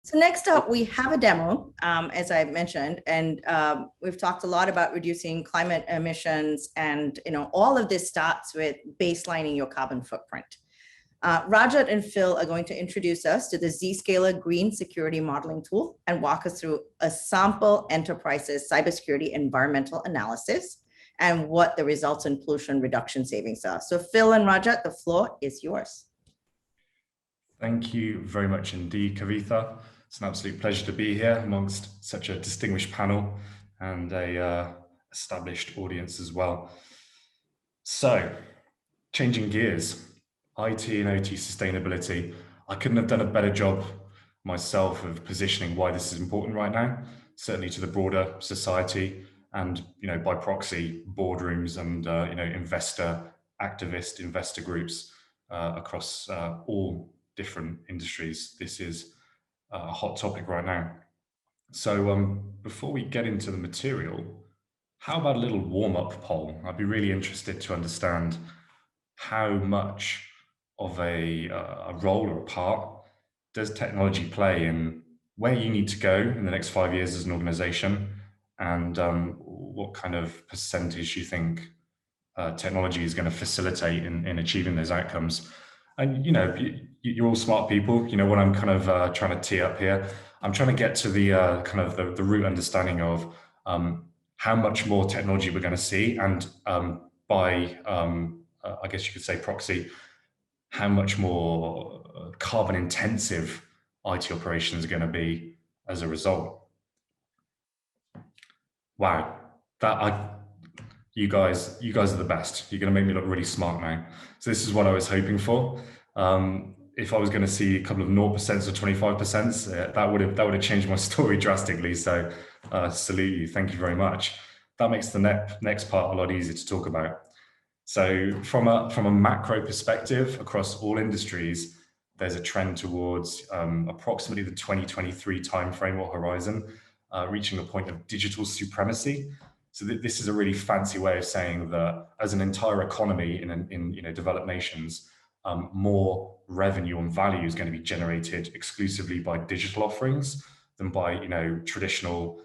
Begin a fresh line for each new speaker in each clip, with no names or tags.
So next up, we have a demo, as I mentioned, and we've talked a lot about reducing climate emissions, and all of this starts with baselining your carbon footprint. Rajat and Phill are going to introduce us to the Zscaler Green Security Modeling Tool and walk us through a sample enterprise's cybersecurity environmental analysis and what the results in pollution reduction savings are. So Phill and Rajat, the floor is yours.
Thank you very much indeed, Kavitha. It's an absolute pleasure to be here amongst such a distinguished panel and a established audience as well. So, changing gears, IT and OT sustainability. I couldn't have done a better job myself of positioning why this is important right now, certainly to the broader society and, by proxy, boardrooms and, investor groups across all different industries. This is a hot topic right now. So before we get into the material, how about a little warm-up poll? I'd be really interested to understand how much of a role or a part does technology play in where you need to go in the next 5 years as an organization, and what kind of percentage you think technology is going to facilitate in achieving those outcomes. And you're all smart people. What I'm kind of trying to tee up here, I'm trying to get to the kind of the root understanding of how much more technology we're going to see, and by I guess you could say proxy, how much more carbon intensive IT operations are going to be as a result. Wow, you guys are the best. You're going to make me look really smart now. So this is what I was hoping for. If I was going to see a couple of 0% or 25%, that would have changed my story drastically. So salute you. Thank you very much. That makes the next part a lot easier to talk about. So from a macro perspective, across all industries, there's a trend towards approximately the 2023 timeframe or horizon, reaching a point of digital supremacy. So this is a really fancy way of saying that as an entire economy in developed nations, more revenue and value is going to be generated exclusively by digital offerings than by traditional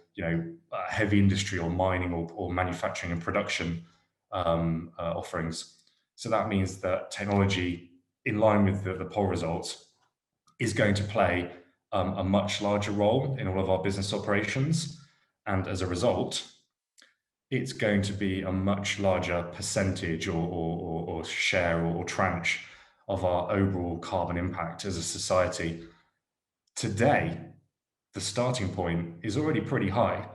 heavy industry or mining or manufacturing and production offerings. So that means that technology, in line with the poll results, is going to play a much larger role in all of our business operations, and as a result, it's going to be a much larger percentage or share or tranche of our overall carbon impact as a society. Today, the starting point is already pretty high.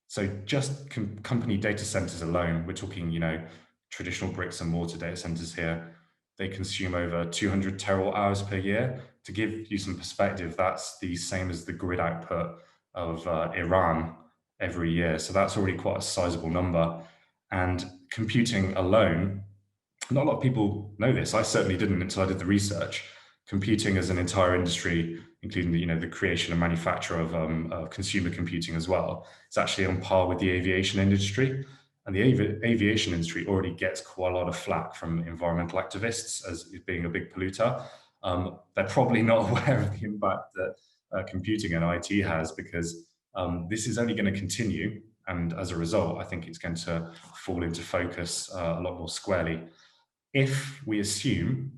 So just company data centers alone, we're talking, traditional bricks and mortar data centers here, they consume over 200 terawatt hours per year. To give you some perspective, that's the same as the grid output of Iran every year. So that's already quite a sizable number. And computing alone, not a lot of people know this. I certainly didn't until I did the research. Computing as an entire industry, including the creation and manufacture of consumer computing as well, it's actually on par with the aviation industry. And the aviation industry already gets quite a lot of flack from environmental activists as being a big polluter. They're probably not aware of the impact that computing and IT has, because this is only going to continue. And as a result, I think it's going to fall into focus a lot more squarely. If we assume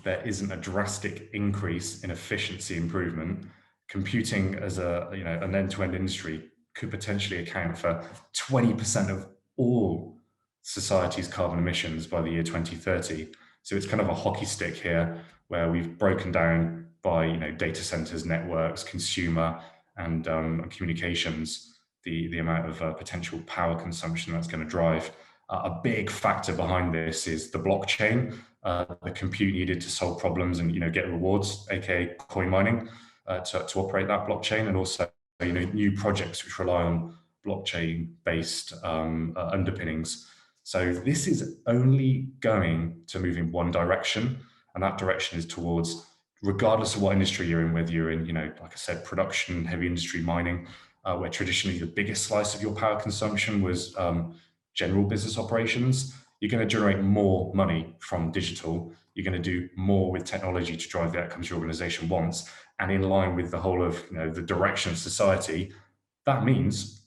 there isn't a drastic increase in efficiency improvement, computing as an end-to-end industry could potentially account for 20% of all society's carbon emissions by the year 2030. So it's kind of a hockey stick here, where we've broken down by data centers, networks, consumer, and communications, the amount of potential power consumption that's going to drive. A big factor behind this is the blockchain, the compute needed to solve problems and get rewards, aka coin mining, to operate that blockchain, and also new projects which rely on blockchain-based underpinnings. So this is only going to move in one direction, and that direction is towards, regardless of what industry you're in, whether you're in, like I said, production, heavy industry, mining, where traditionally the biggest slice of your power consumption was general business operations, you're going to generate more money from digital. You're going to do more with technology to drive the outcomes your organization wants. and in line with the whole of the direction of society, that means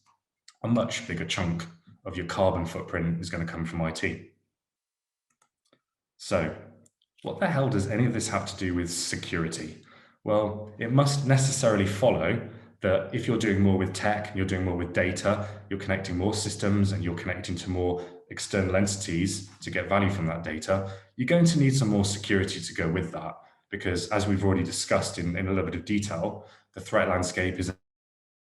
a much bigger chunk of your carbon footprint is going to come from IT. So what the hell does any of this have to do with security? Well, it must necessarily follow that if you're doing more with tech, you're doing more with data, you're connecting more systems and you're connecting to more external entities to get value from that data, you're going to need some more security to go with that. Because as we've already discussed in a little bit of detail, the threat landscape is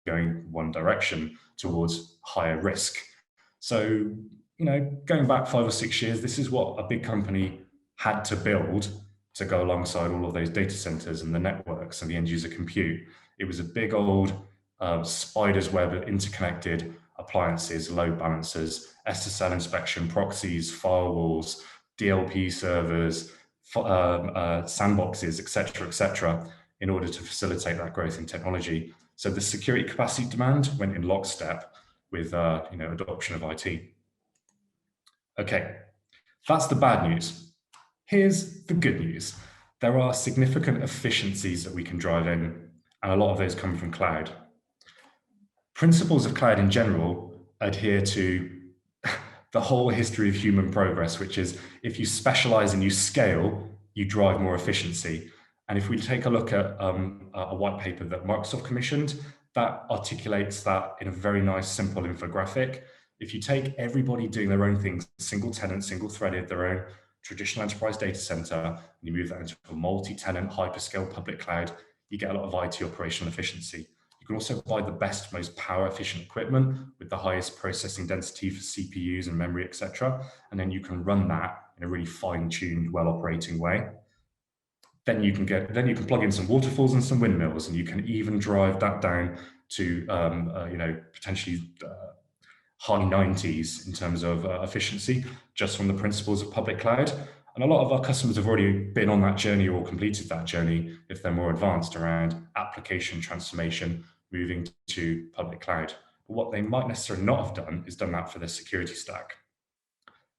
going one direction towards higher risk. So, going back 5 or 6 years, this is what a big company had to build to go alongside all of those data centers and the networks and the end user compute. It was a big old spider's web of interconnected appliances, load balancers, SSL inspection, proxies, firewalls, DLP servers, sandboxes, et cetera, in order to facilitate that growth in technology. So the security capacity demand went in lockstep with adoption of IT. Okay, that's the bad news. Here's the good news. There are significant efficiencies that we can drive in, and a lot of those come from cloud. Principles of cloud in general adhere to the whole history of human progress, which is if you specialize and you scale, you drive more efficiency. And if we take a look at a white paper that Microsoft commissioned, that articulates that in a very nice, simple infographic. If you take everybody doing their own things, single tenant, single threaded, their own traditional enterprise data center, and you move that into a multi-tenant, hyperscale public cloud, you get a lot of IT operational efficiency. You can also buy the best, most power efficient equipment with the highest processing density for CPUs and memory, etc. And then you can run that in a really fine-tuned, well-operating way. Then you can plug in some waterfalls and some windmills, and you can even drive that down to potentially high 90s in terms of efficiency, just from the principles of public cloud. And a lot of our customers have already been on that journey or completed that journey if they're more advanced around application transformation, moving to public cloud. But what they might necessarily not have done is done that for their security stack.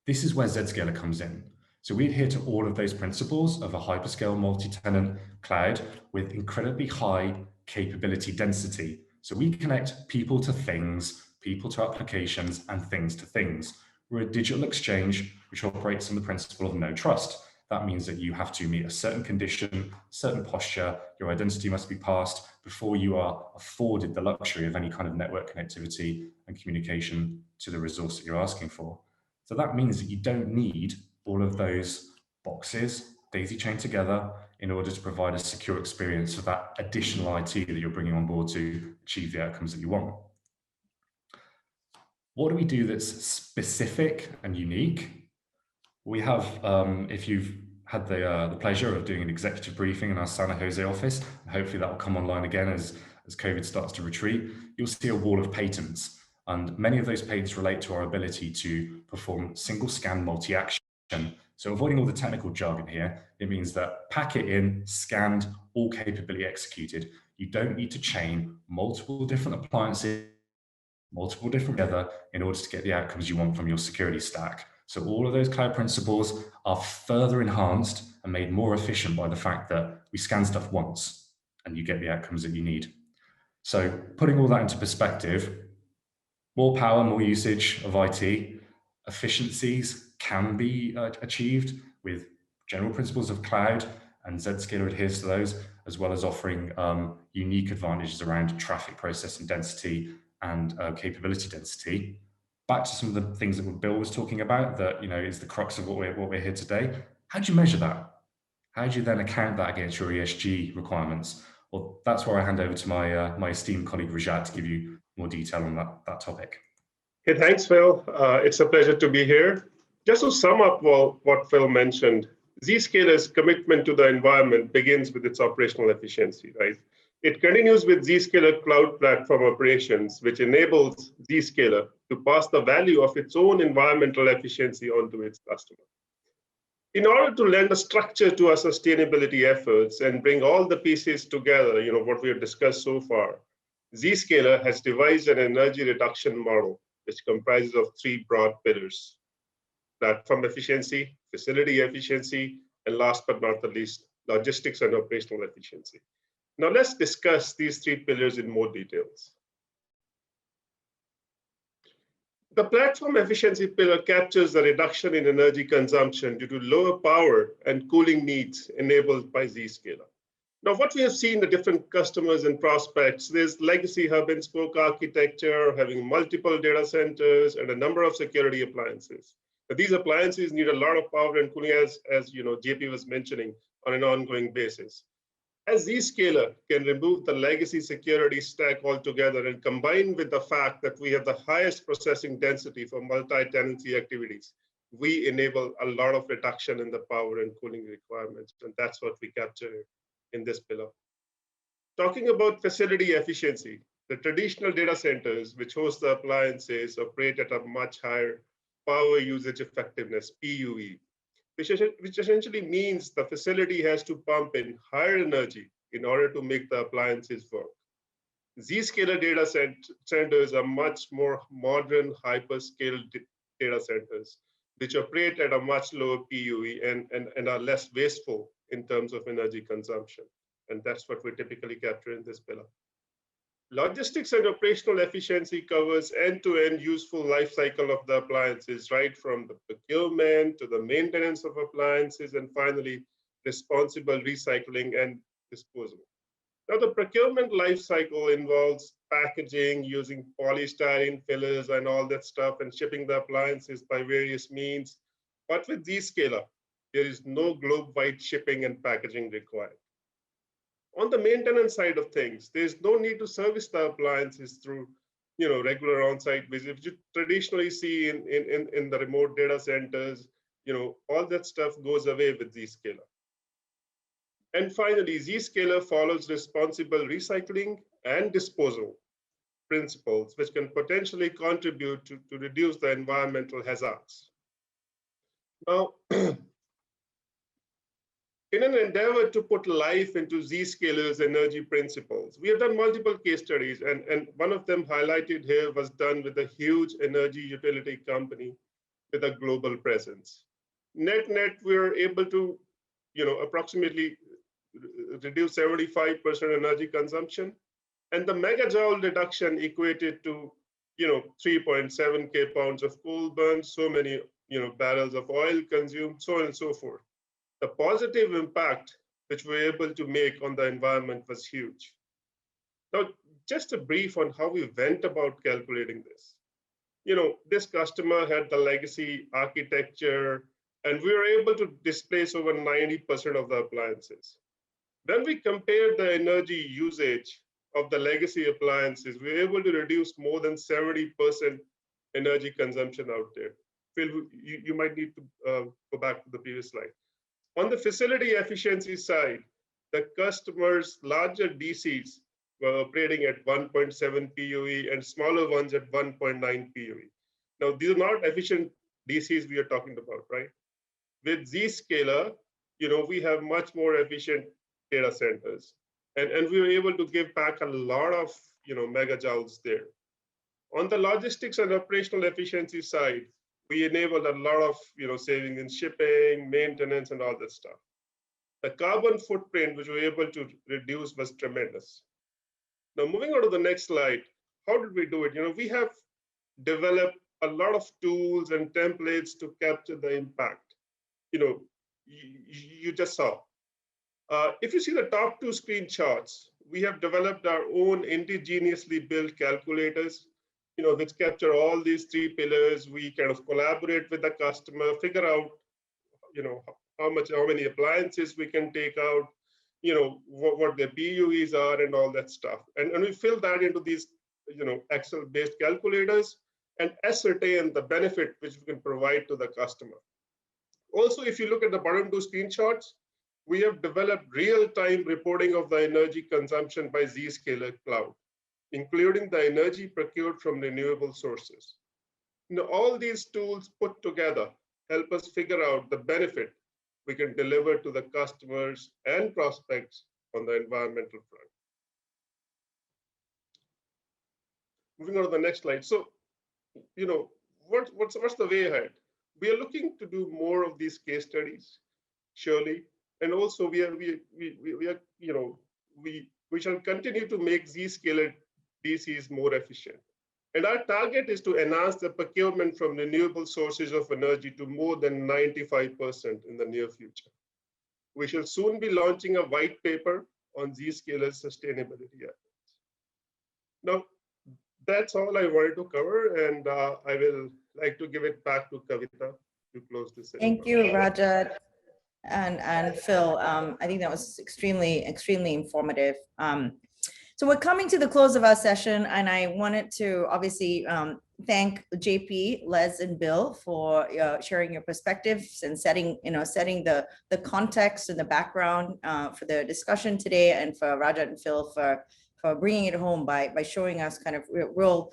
This is where Zscaler comes in. So we adhere to all of those principles of a hyperscale multi-tenant cloud with incredibly high capability density. So we connect people to things, people to applications, and things to things. We're a digital exchange which operates on the principle of no trust. That means that you have to meet a certain condition, certain posture, your identity must be passed before you are afforded the luxury of any kind of network connectivity and communication to the resource that you're asking for. So that means that you don't need all of those boxes daisy chained together in order to provide a secure experience for that additional IT that you're bringing on board to achieve the outcomes that you want. What do we do that's specific and unique? We have, if you've had the pleasure of doing an executive briefing in our San Jose office, and hopefully that will come online again as COVID starts to retreat, you'll see a wall of patents. And many of those patents relate to our ability to perform single scan multi-action. So avoiding all the technical jargon here, it means that packet in, scanned, all capability executed. You don't need to chain multiple different appliances, multiple different together in order to get the outcomes you want from your security stack. So all of those cloud principles are further enhanced and made more efficient by the fact that we scan stuff once and you get the outcomes that you need. So putting all that into perspective, more power, more usage of IT, efficiencies can be achieved with general principles of cloud, and Zscaler adheres to those, as well as offering unique advantages around traffic processing density and capability density. Back to some of the things that Bill was talking about, that is the crux of what we're here today. How do you measure that? How do you then account that against your ESG requirements? Well, that's where I hand over to my esteemed colleague Rajat to give you more detail on that topic.
Hey, thanks, Phill. It's a pleasure to be here. Just to sum up what Phill mentioned, Zscaler's commitment to the environment begins with its operational efficiency, right? It continues with Zscaler Cloud Platform Operations, which enables Zscaler to pass the value of its own environmental efficiency onto its customer. In order to lend a structure to our sustainability efforts and bring all the pieces together, what we have discussed so far, Zscaler has devised an energy reduction model, which comprises of 3 broad pillars: platform efficiency, facility efficiency, and last but not the least, logistics and operational efficiency. Now let's discuss these three pillars in more details. The platform efficiency pillar captures the reduction in energy consumption due to lower power and cooling needs enabled by Zscaler. Now, what we have seen the different customers and prospects, there's legacy hub and spoke architecture, having multiple data centers and a number of security appliances. But these appliances need a lot of power and cooling, as you know, JP was mentioning, on an ongoing basis. As Zscaler can remove the legacy security stack altogether and combine with the fact that we have the highest processing density for multi-tenancy activities, we enable a lot of reduction in the power and cooling requirements. And that's what we capture in this pillar. Talking about facility efficiency, the traditional data centers, which host the appliances, operate at a much higher power usage effectiveness, PUE, which essentially means the facility has to pump in higher energy in order to make the appliances work. Zscaler data centers are much more modern, hyperscale data centers, which operate at a much lower PUE and are less wasteful in terms of energy consumption. And that's what we typically capture in this pillar. Logistics and operational efficiency covers end-to-end useful life cycle of the appliances, right from the procurement to the maintenance of appliances, and finally, responsible recycling and disposal. Now, the procurement life cycle involves packaging, using polystyrene fillers and all that stuff, and shipping the appliances by various means. But with Zscaler, there is no globe-wide shipping and packaging required. On the maintenance side of things, there's no need to service the appliances through regular on-site visits, which you traditionally see in the remote data centers. All that stuff goes away with Zscaler. And finally, Zscaler follows responsible recycling and disposal principles, which can potentially contribute to reduce the environmental hazards. Now, in an endeavor to put life into Zscaler's energy principles, we have done multiple case studies, and one of them highlighted here was done with a huge energy utility company with a global presence. Net, we were able to, approximately reduce 75% energy consumption, and the megajoule reduction equated to, 3.7K pounds of coal burn, so many, barrels of oil consumed, so on and so forth. The positive impact which we were able to make on the environment was huge. Now, just a brief on how we went about calculating this. This customer had the legacy architecture, and we were able to displace over 90% of the appliances. When we compared the energy usage of the legacy appliances, we were able to reduce more than 70% energy consumption out there. Phill, you might need to go back to the previous slide. On the facility efficiency side, the customers' larger DCs were operating at 1.7 PUE and smaller ones at 1.9 PUE. Now, these are not efficient DCs we are talking about, right? With Zscaler, we have much more efficient data centers. And we were able to give back a lot of, megajoules there. On the logistics and operational efficiency side, we enabled a lot of, saving in shipping, maintenance, and all that stuff. The carbon footprint, which we were able to reduce, was tremendous. Now, moving on to the next slide, how did we do it? We have developed a lot of tools and templates to capture the impact. You just saw. If you see the top two screenshots, we have developed our own indigenously built calculators, which capture all these three pillars. We kind of collaborate with the customer, figure out, how many appliances we can take out, what their PUEs are and all that stuff. And we fill that into these, Excel-based calculators and ascertain the benefit which we can provide to the customer. Also, if you look at the bottom two screenshots, we have developed real-time reporting of the energy consumption by Zscaler Cloud, including the energy procured from renewable sources. All these tools put together help us figure out the benefit we can deliver to the customers and prospects on the environmental front. Moving on to the next slide. So, what's the way ahead? We are looking to do more of these case studies, surely. And also we We shall continue to make Zscaler DCs more efficient. And our target is to enhance the procurement from renewable sources of energy to more than 95% in the near future. We shall soon be launching a white paper on Zscaler's sustainability efforts. Now, that's all I wanted to cover, and I will like to give it back to Kavita to close this session.
Thank you, Rajat and Phill. I think that was extremely informative. So we're coming to the close of our session, and I wanted to obviously thank JP, Les, and Bill for sharing your perspectives and setting the context and the background for the discussion today, and for Rajat and Phill for bringing it home by showing us kind of real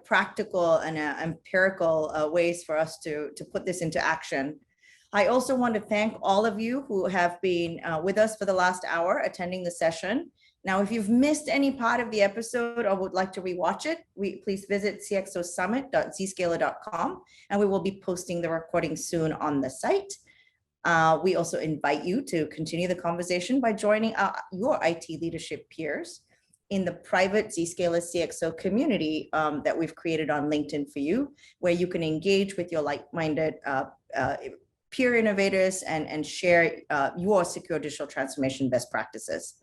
practical and empirical ways for us to put this into action. I also want to thank all of you who have been with us for the last hour attending the session. Now, if you've missed any part of the episode or would like to rewatch it, please visit cxosummit.zscaler.com, and we will be posting the recording soon on the site. We also invite you to continue the conversation by joining your IT leadership peers in the private Zscaler CXO community that we've created on LinkedIn for you, where you can engage with your like-minded peer innovators and share your secure digital transformation best practices.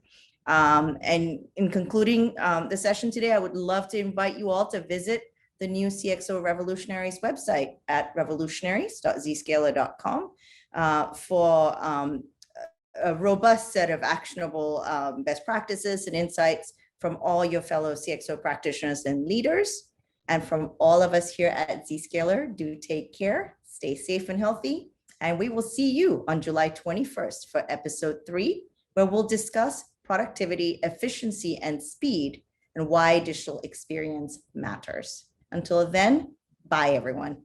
And in concluding the session today, I would love to invite you all to visit the new CXO Revolutionaries website at revolutionaries.zscaler.com for a robust set of actionable best practices and insights from all your fellow CXO practitioners and leaders. And from all of us here at Zscaler, do take care, stay safe and healthy, and we will see you on July 21st for episode 3, where we'll discuss productivity, efficiency, and speed, and why digital experience matters. Until then, bye everyone.